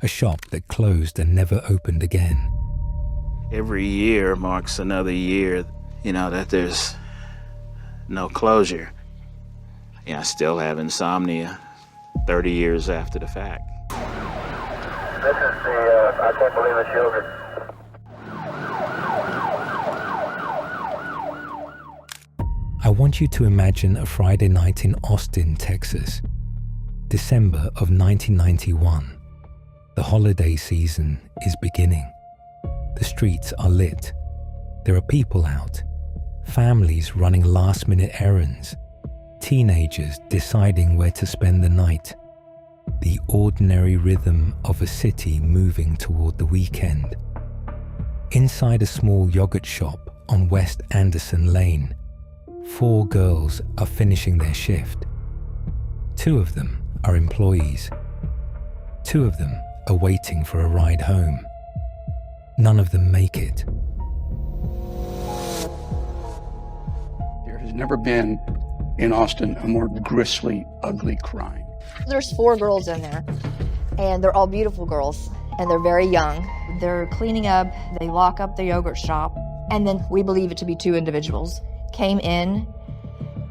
a shop that closed and never opened again. Every year marks another year, that there's no closure. I still have insomnia 30 years after the fact. This is I can't believe it's yogurt. I want you to imagine a Friday night in Austin, Texas, December of 1991. The holiday season is beginning. The streets are lit. There are people out, families running last-minute errands, teenagers deciding where to spend the night. The ordinary rhythm of a city moving toward the weekend. Inside a small yogurt shop on West Anderson Lane, 4 girls are finishing their shift. 2 of them are employees. 2 of them are waiting for a ride home. None of them make it. There has never been in Austin a more grisly, ugly crime. There's 4 girls in there, and they're all beautiful girls, and they're very young. They're cleaning up, they lock up the yogurt shop, and then we believe it to be 2 individuals came in.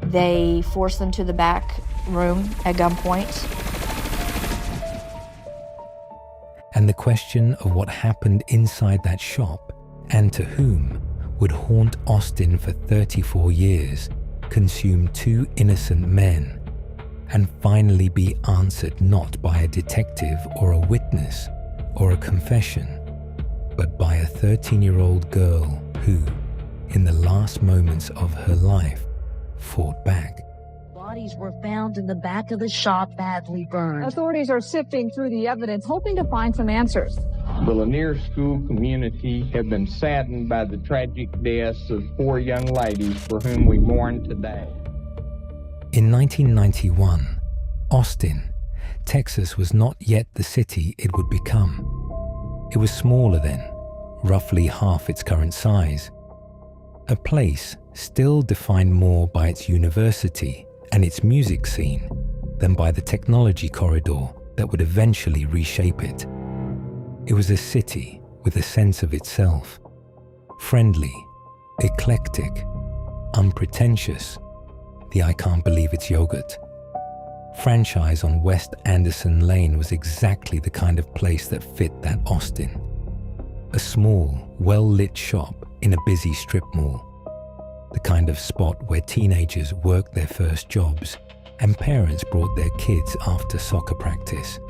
They forced them to the back room at gunpoint. And the question of what happened inside that shop and to whom would haunt Austin for 34 years, consume 2 innocent men, and finally be answered not by a detective or a witness or a confession, but by a 13-year-old girl who, in the last moments of her life, fought back. Bodies were found in the back of the shop, badly burned. Authorities are sifting through the evidence, hoping to find some answers. The Lanier School community have been saddened by the tragic deaths of 4 young ladies for whom we mourn today. In 1991, Austin, Texas was not yet the city it would become. It was smaller then, roughly half its current size. A place still defined more by its university and its music scene than by the technology corridor that would eventually reshape it. It was a city with a sense of itself, friendly, eclectic, unpretentious. The I can't believe it's yogurt franchise on West Anderson Lane was exactly the kind of place that fit that Austin. A small, well-lit shop in a busy strip mall. The kind of spot where teenagers worked their first jobs and parents brought their kids after soccer practice.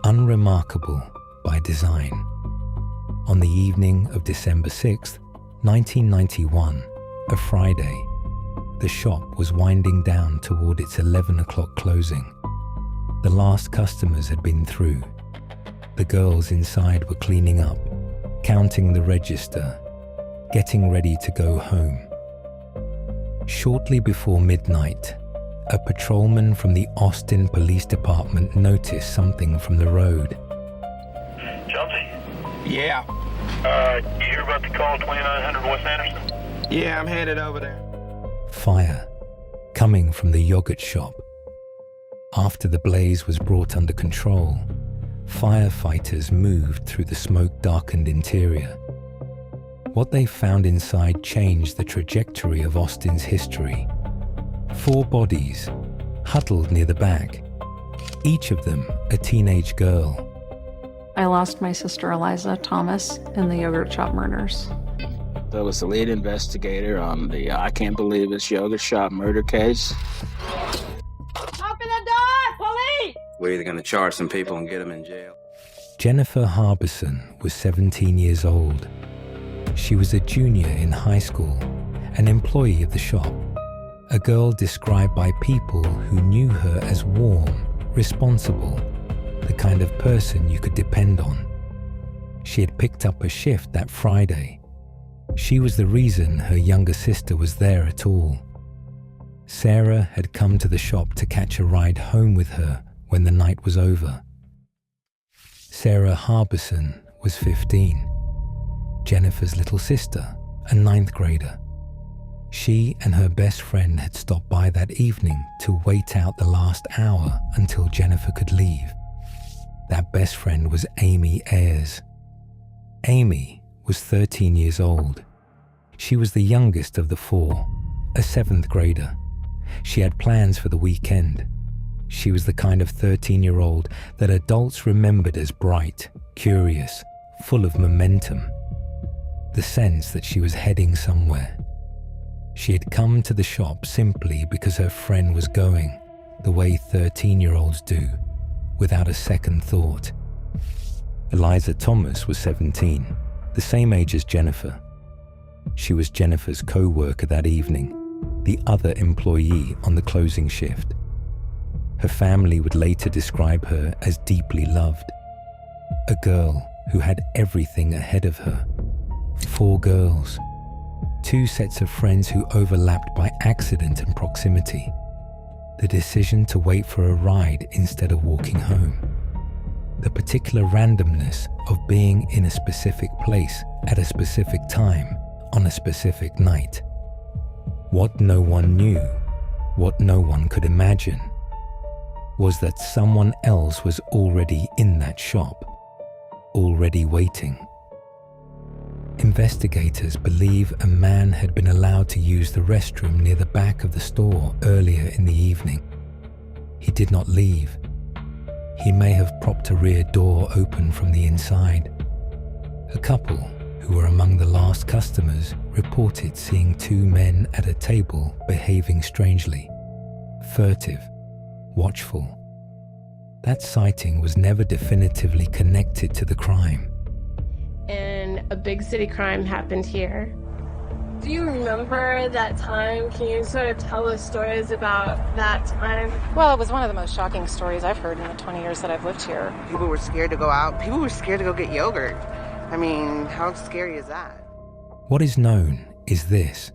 Unremarkable by design. On the evening of December 6th, 1991, a Friday, the shop was winding down toward its 11 o'clock closing. The last customers had been through. The girls inside were cleaning up, counting the register, getting ready to go home. Shortly before midnight, a patrolman from the Austin Police Department noticed something from the road. Chauncey? Yeah. You hear about the call 2900 West Anderson? Yeah, I'm headed over there. Fire, coming from the yogurt shop. After the blaze was brought under control, firefighters moved through the smoke-darkened interior. What they found inside changed the trajectory of Austin's history. 4 bodies, huddled near the back, each of them a teenage girl. I lost my sister Eliza Thomas in the yogurt shop murders. I was the lead investigator on the I can't believe it's yogurt shop murder case. Open the door, police! We're either going to charge some people and get them in jail. Jennifer Harbison was 17 years old. She was a junior in high school, an employee of the shop, a girl described by people who knew her as warm, responsible, the kind of person you could depend on. She had picked up a shift that Friday. She was the reason her younger sister was there at all. Sarah had come to the shop to catch a ride home with her when the night was over. Sarah Harbison was 15, Jennifer's little sister, a 9th grader. She and her best friend had stopped by that evening to wait out the last hour until Jennifer could leave. That best friend was Amy Ayers. Amy was 13 years old. She was the youngest of the four, a 7th grader. She had plans for the weekend. She was the kind of 13-year-old that adults remembered as bright, curious, full of momentum. The sense that she was heading somewhere. She had come to the shop simply because her friend was going, the way 13-year-olds do, without a second thought. Eliza Thomas was 17, the same age as Jennifer. She was Jennifer's co-worker that evening, the other employee on the closing shift. Her family would later describe her as deeply loved. A girl who had everything ahead of her. 4 girls. 2 sets of friends who overlapped by accident and proximity. The decision to wait for a ride instead of walking home. The particular randomness of being in a specific place at a specific time on a specific night. What no one knew, what no one could imagine, was that someone else was already in that shop, already waiting. Investigators believe a man had been allowed to use the restroom near the back of the store earlier in the evening. He did not leave. He may have propped a rear door open from the inside. A couple, who were among the last customers, reported seeing 2 men at a table behaving strangely, furtive, watchful. That sighting was never definitively connected to the crime. And a big city crime happened here. Do you remember that time? Can you sort of tell us stories about that time? Well, it was one of the most shocking stories I've heard in the 20 years that I've lived here. People were scared to go out. People were scared to go get yogurt. I mean, how scary is that? What is known is this.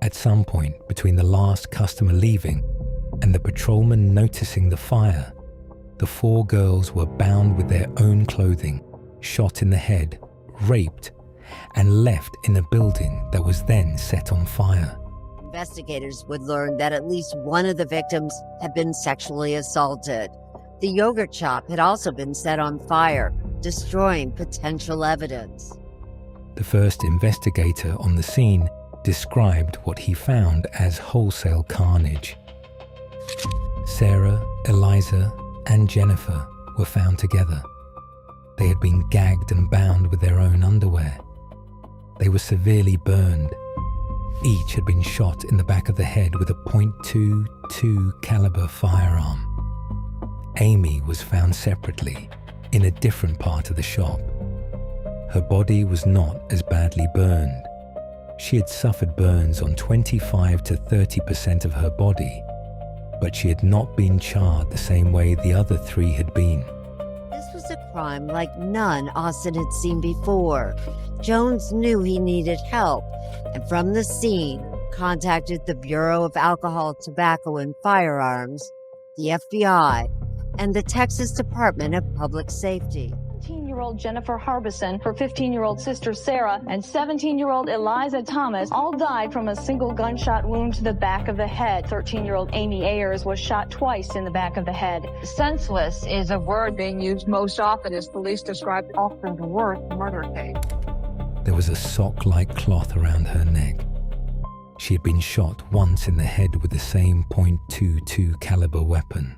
At some point between the last customer leaving and the patrolman noticing the fire, the 4 girls were bound with their own clothing, shot in the head, raped, and left in a building that was then set on fire. Investigators would learn that at least one of the victims had been sexually assaulted. The yogurt shop had also been set on fire, destroying potential evidence. The first investigator on the scene described what he found as wholesale carnage. Sarah, Eliza, and Jennifer were found together. They had been gagged and bound with their own underwear. They were severely burned. Each had been shot in the back of the head with a .22 caliber firearm. Amy was found separately in a different part of the shop. Her body was not as badly burned. She had suffered burns on 25 to 30% of her body, but she had not been charred the same way the other 3 had been. This was a crime like none Austin had seen before. Jones knew he needed help, and from the scene, contacted the Bureau of Alcohol, Tobacco, and Firearms, the FBI, and the Texas Department of Public Safety. 15-year-old Jennifer Harbison, her 15-year-old sister Sarah, and 17-year-old Eliza Thomas all died from a single gunshot wound to the back of the head. 13-year-old Amy Ayers was shot twice in the back of the head. Senseless is a word being used most often as police describe Austin's worst murder case. There was a sock-like cloth around her neck. She had been shot once in the head with the same .22 caliber weapon.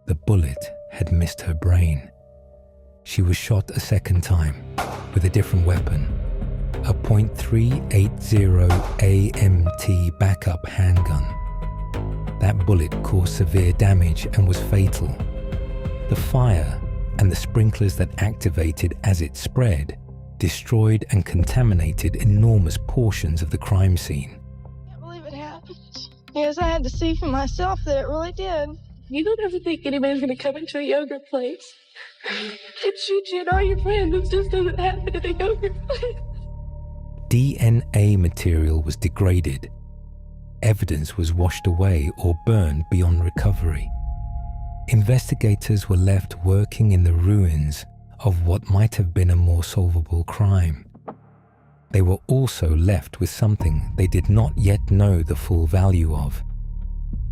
The bullet had missed her brain. She was shot a second time with a different weapon, a .380 AMT backup handgun. That bullet caused severe damage and was fatal. The fire and the sprinklers that activated as it spread destroyed and contaminated enormous portions of the crime scene. I can't believe it happened. Yes, I had to see for myself that it really did. You don't ever think anybody's going to come into a yogurt place and shoot you and all your friends. It just doesn't happen at a yogurt place. DNA material was degraded. Evidence was washed away or burned beyond recovery. Investigators were left working in the ruins of what might have been a more solvable crime. They were also left with something they did not yet know the full value of.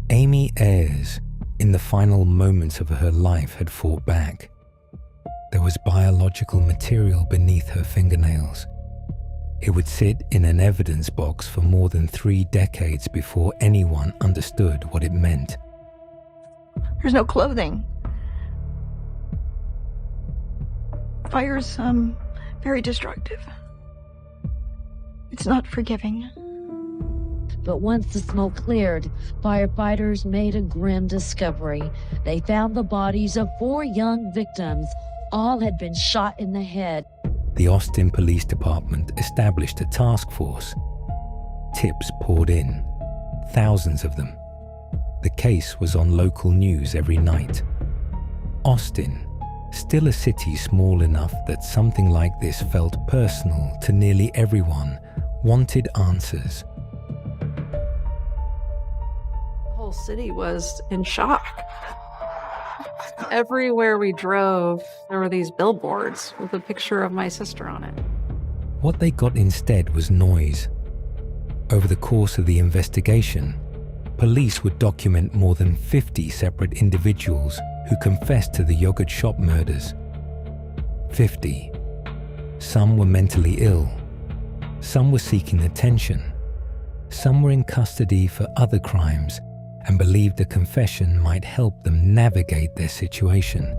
Amy Ayers in the final moments of her life, had fought back. There was biological material beneath her fingernails. It would sit in an evidence box for more than 3 decades before anyone understood what it meant. There's no clothing. Fire's, very destructive. It's not forgiving. But once the smoke cleared, firefighters made a grim discovery. They found the bodies of 4 young victims. All had been shot in the head. The Austin Police Department established a task force. Tips poured in, thousands of them. The case was on local news every night. Austin, still a city small enough that something like this felt personal to nearly everyone, wanted answers. The whole city was in shock. Everywhere we drove, there were these billboards with a picture of my sister on it. What they got instead was noise. Over the course of the investigation, police would document more than 50 separate individuals who confessed to the yogurt shop murders. 50. Some were mentally ill. Some were seeking attention. Some were in custody for other crimes and believed a confession might help them navigate their situation.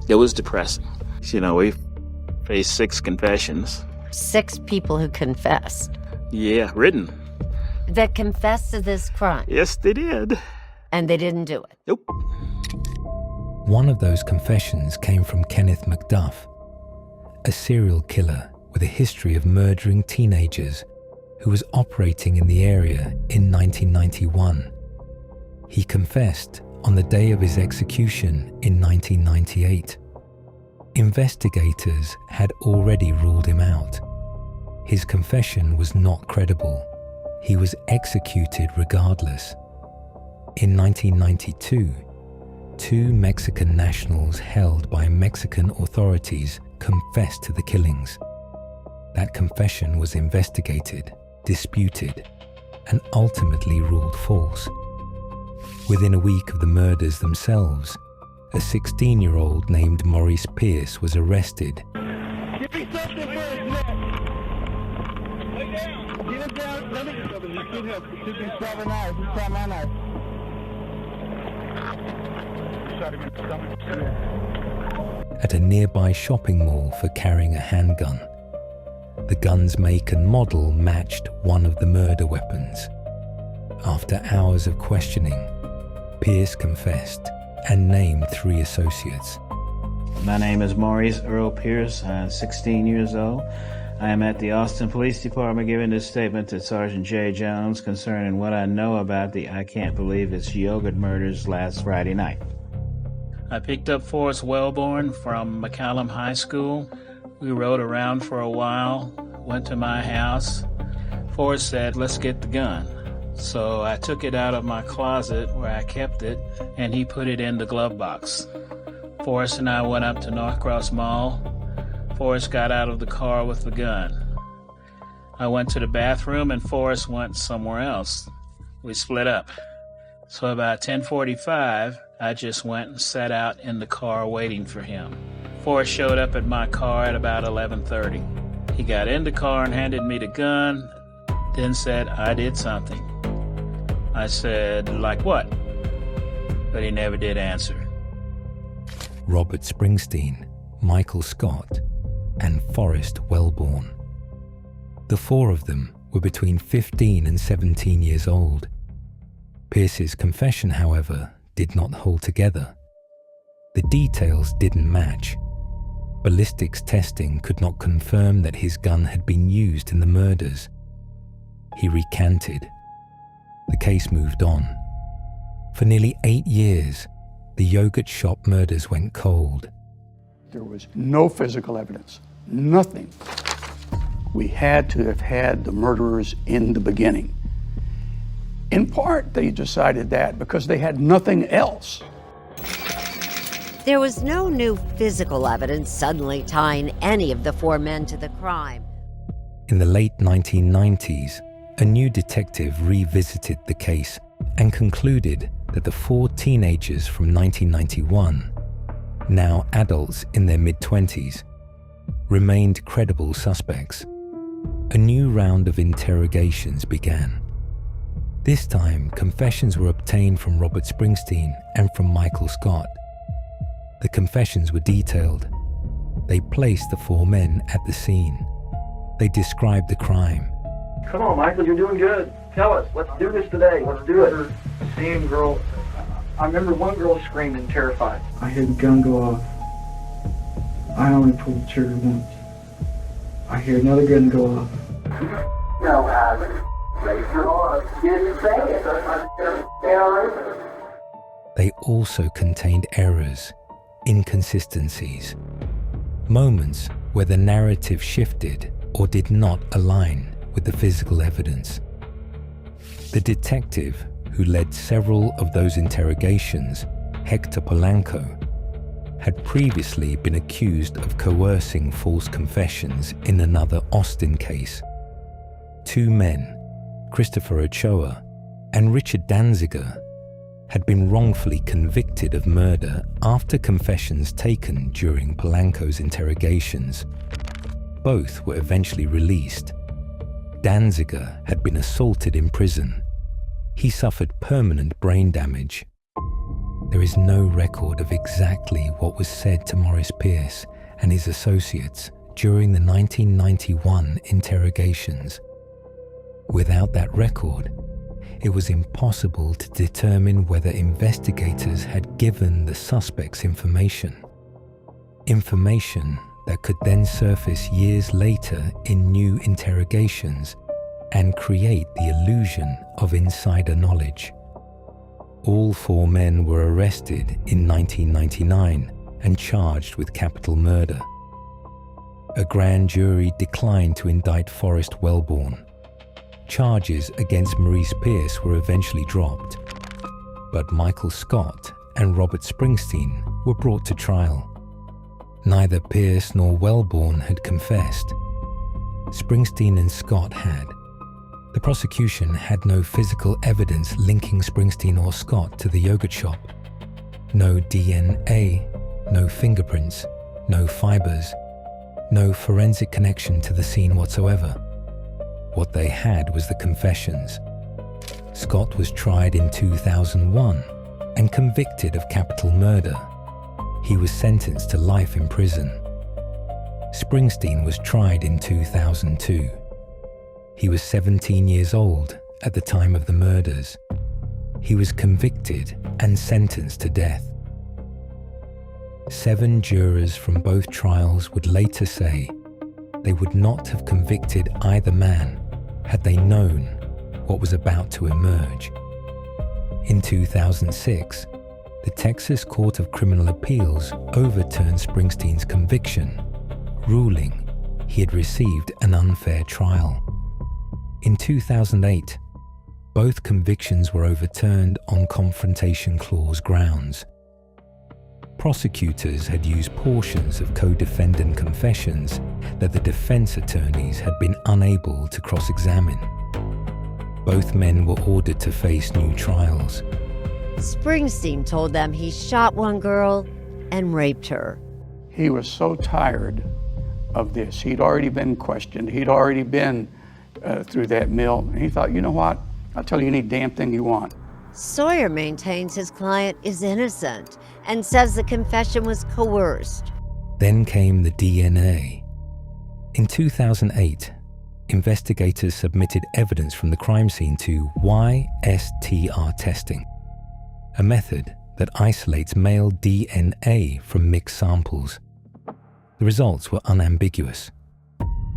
It was depressing. You know, we faced 6 confessions. 6 people who confessed. Yeah, written. That confessed to this crime. Yes, they did. And they didn't do it. Nope. One of those confessions came from Kenneth McDuff, a serial killer with a history of murdering teenagers who was operating in the area in 1991. He confessed on the day of his execution in 1998. Investigators had already ruled him out. His confession was not credible. He was executed regardless. In 1992, 2 Mexican nationals held by Mexican authorities confessed to the killings. That confession was investigated, disputed, and ultimately ruled false. Within a week of the murders themselves, a 16-year-old named Maurice Pierce was arrested. Give me something first, man. Lay down. Get him down. Let me get him. You should help. You should be grabbing knives. You try my knife. Shot him in the stomach. At a nearby shopping mall for carrying a handgun. The gun's make and model matched one of the murder weapons. After hours of questioning, Pierce confessed and named 3 associates. My name is Maurice Earl Pierce. I'm 16 years old. I am at the Austin Police Department giving this statement to Sergeant J. Jones concerning what I know about the I Can't Believe It's Yogurt murders last Friday night. I picked up Forrest Wellborn from McCallum High School. We rode around for a while, went to my house. Forrest said, "Let's get the gun." So I took it out of my closet where I kept it, and he put it in the glove box. Forrest and I went up to Northcross Mall. Forrest got out of the car with the gun. I went to the bathroom and Forrest went somewhere else. We split up. So about 10:45, I just went and sat out in the car waiting for him. Forrest showed up at my car at about 11:30. He got in the car and handed me the gun, then said, "I did something." I said, "Like what?" But he never did answer. Robert Springsteen, Michael Scott, and Forrest Wellborn. The 4 of them were between 15 and 17 years old. Pierce's confession, however, did not hold together. The details didn't match. Ballistics testing could not confirm that his gun had been used in the murders. He recanted. The case moved on. For nearly 8 years, the yogurt shop murders went cold. There was no physical evidence, nothing. We had to have had the murderers in the beginning. In part, they decided that because they had nothing else. There was no new physical evidence suddenly tying any of the 4 men to the crime. In the late 1990s, a new detective revisited the case and concluded that the 4 teenagers from 1991, now adults in their mid-20s, remained credible suspects. A new round of interrogations began. This time, confessions were obtained from Robert Springsteen and from Michael Scott. The confessions were detailed. They placed the 4 men at the scene. They described the crime. Come on, Michael, you're doing good. Tell us, let's do this today. Let's do it. Seeing girl, I remember one girl screaming, terrified. I heard the gun go off. I only pulled the trigger once. I hear another gun go off. No, raise your arm. You didn't say it. They also contained errors, inconsistencies, moments where the narrative shifted or did not align with the physical evidence. The detective who led several of those interrogations, Hector Polanco, had previously been accused of coercing false confessions in another Austin case. 2 men, Christopher Ochoa and Richard Danziger, had been wrongfully convicted of murder after confessions taken during Polanco's interrogations. Both were eventually released. Danziger had been assaulted in prison. He suffered permanent brain damage. There is no record of exactly what was said to Morris Pierce and his associates during the 1991 interrogations. Without that record, it was impossible to determine whether investigators had given the suspects information that could then surface years later in new interrogations and create the illusion of insider knowledge. All 4 men were arrested in 1999 and charged with capital murder. A grand jury declined to indict Forrest Wellborn. Charges against Maurice Pierce were eventually dropped, but Michael Scott and Robert Springsteen were brought to trial. Neither Pierce nor Wellborn had confessed. Springsteen and Scott had. The prosecution had no physical evidence linking Springsteen or Scott to the yogurt shop. No DNA, no fingerprints, no fibers, no forensic connection to the scene whatsoever. What they had was the confessions. Scott was tried in 2001 and convicted of capital murder. He was sentenced to life in prison. Springsteen was tried in 2002. He was 17 years old at the time of the murders. He was convicted and sentenced to death. 7 jurors from both trials would later say they would not have convicted either man had they known what was about to emerge. In 2006, the Texas Court of Criminal Appeals overturned Springsteen's conviction, ruling he had received an unfair trial. In 2008, both convictions were overturned on Confrontation Clause grounds. Prosecutors had used portions of co-defendant confessions that the defense attorneys had been unable to cross-examine. Both men were ordered to face new trials. Springsteen told them he shot one girl and raped her. He was so tired of this. He'd already been questioned. He'd already been through that mill. And he thought, you know what? I'll tell you any damn thing you want. Sawyer maintains his client is innocent and says the confession was coerced. Then came the DNA. In 2008, investigators submitted evidence from the crime scene to YSTR testing, a method that isolates male DNA from mixed samples. The results were unambiguous.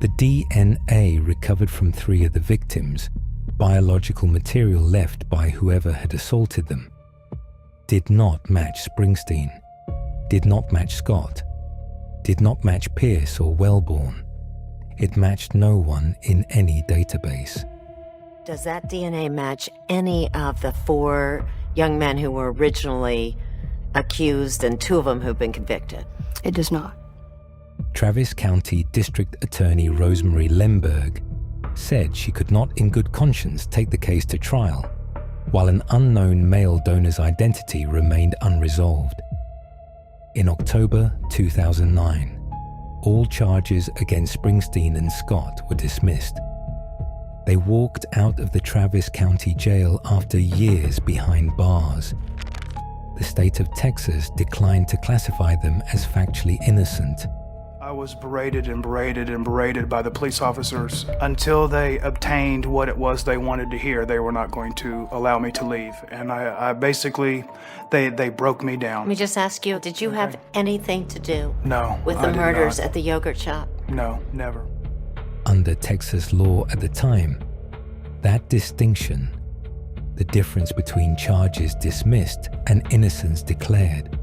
The DNA recovered from 3 of the victims, biological material left by whoever had assaulted them, did not match Springsteen, did not match Scott, did not match Pierce or Wellborn. It matched no one in any database. Does that DNA match any of the 4 young men who were originally accused and 2 of them who've been convicted? It does not. Travis County District Attorney Rosemary Lemberg said she could not in good conscience take the case to trial while an unknown male donor's identity remained unresolved. In October 2009, all charges against Springsteen and Scott were dismissed. They walked out of the Travis County Jail after years behind bars. The state of Texas declined to classify them as factually innocent. I was berated and berated and berated by the police officers until they obtained what it was they wanted to hear. They were not going to allow me to leave. And I basically, they broke me down. Let me just ask you, did you have anything to do No, with I the did murders not. at the yogurt shop? No, never. Under Texas law at the time, that distinction, the difference between charges dismissed and innocence declared,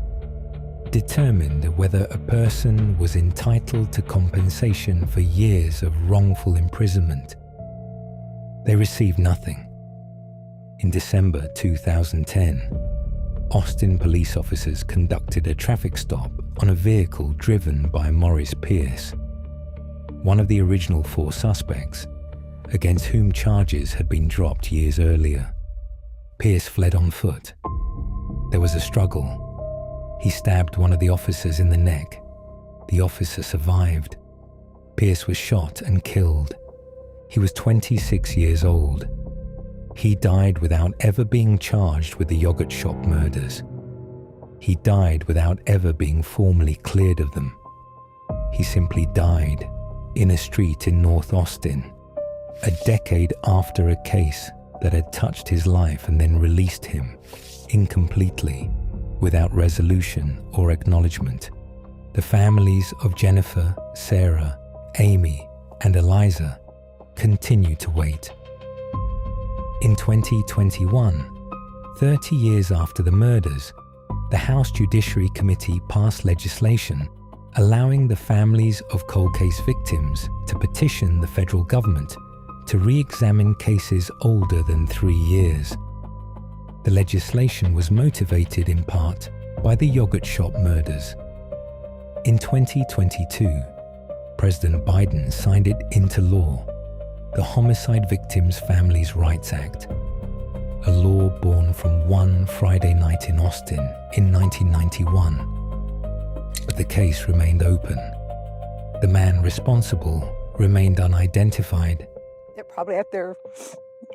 determined whether a person was entitled to compensation for years of wrongful imprisonment. They received nothing. In December 2010, Austin police officers conducted a traffic stop on a vehicle driven by Morris Pierce, one of the original 4 suspects, against whom charges had been dropped years earlier. Pierce fled on foot. There was a struggle. He stabbed one of the officers in the neck. The officer survived. Pierce was shot and killed. He was 26 years old. He died without ever being charged with the yogurt shop murders. He died without ever being formally cleared of them. He simply died in a street in North Austin, a decade after a case that had touched his life and then released him, incompletely, without resolution or acknowledgement. The families of Jennifer, Sarah, Amy, and Eliza continue to wait. In 2021, 30 years after the murders, the House Judiciary Committee passed legislation allowing the families of cold case victims to petition the federal government to re-examine cases older than 3 years. The legislation was motivated in part by the yogurt shop murders. In 2022, President Biden signed it into law, the Homicide Victims Families' Rights Act, a law born from one Friday night in Austin in 1991. But the case remained open. The man responsible remained unidentified. They're probably out there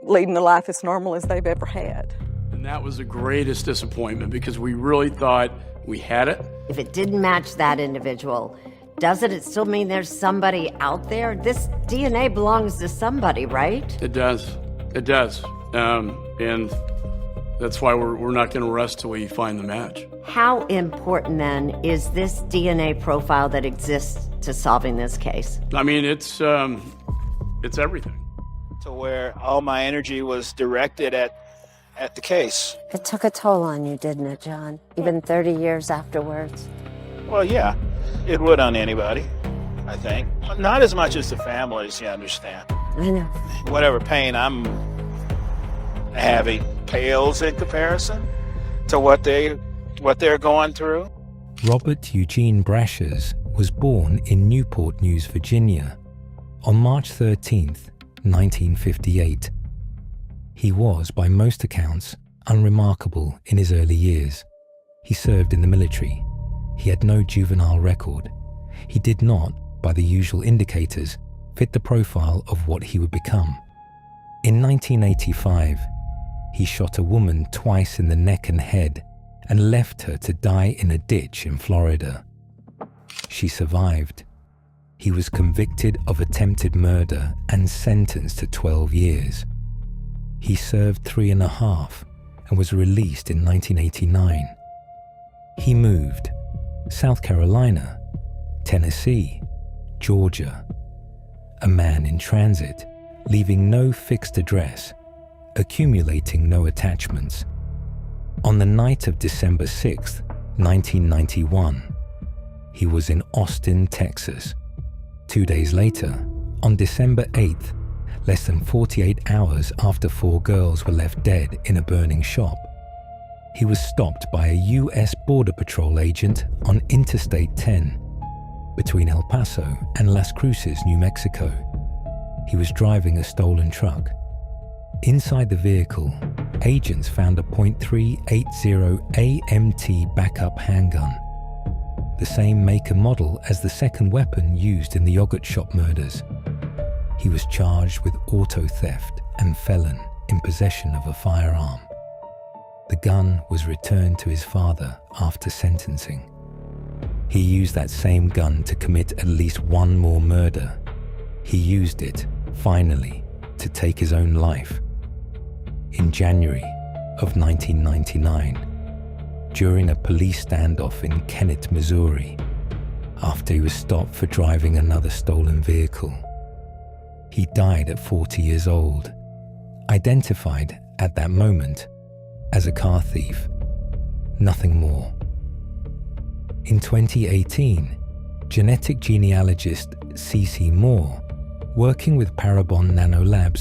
leading a life as normal as they've ever had. And that was the greatest disappointment because we really thought we had it. If it didn't match that individual, doesn't it still mean there's somebody out there? This DNA belongs to somebody, right? It does. It does. And that's why we're not going to rest till we find the match. How important, then, is this DNA profile that exists to solving this case? I mean, it's everything. To where all my energy was directed at the case. It took a toll on you, didn't it, John? Even 30 years afterwards. Well, yeah, it would on anybody, I think. Not as much as the families, you understand. I know. Whatever pain I'm having pales in comparison to what they're going through. Robert Eugene Brashers was born in Newport News, Virginia, on March 13th, 1958. He was, by most accounts, unremarkable in his early years. He served in the military. He had no juvenile record. He did not, by the usual indicators, fit the profile of what he would become. In 1985, he shot a woman twice in the neck and head and left her to die in a ditch in Florida. She survived. He was convicted of attempted murder and sentenced to 12 years. He served 3.5 and was released in 1989. He moved South Carolina, Tennessee, Georgia. A man in transit, leaving no fixed address, accumulating no attachments. On the night of December 6th, 1991, he was in Austin, Texas. 2 days later, on December 8th, less than 48 hours after 4 girls were left dead in a burning shop, he was stopped by a U.S. Border Patrol agent on Interstate 10 between El Paso and Las Cruces, New Mexico. He was driving a stolen truck. Inside the vehicle, agents found a .380 AMT backup handgun, the same make and model as the second weapon used in the yogurt shop murders. He was charged with auto theft and felon in possession of a firearm. The gun was returned to his father after sentencing. He used that same gun to commit at least one more murder. He used it, finally, to take his own life. In January of 1999, during a police standoff in Kennett, Missouri, after he was stopped for driving another stolen vehicle. He died at 40 years old, identified at that moment as a car thief, nothing more. In 2018, genetic genealogist C.C. Moore, working with Parabon Nanolabs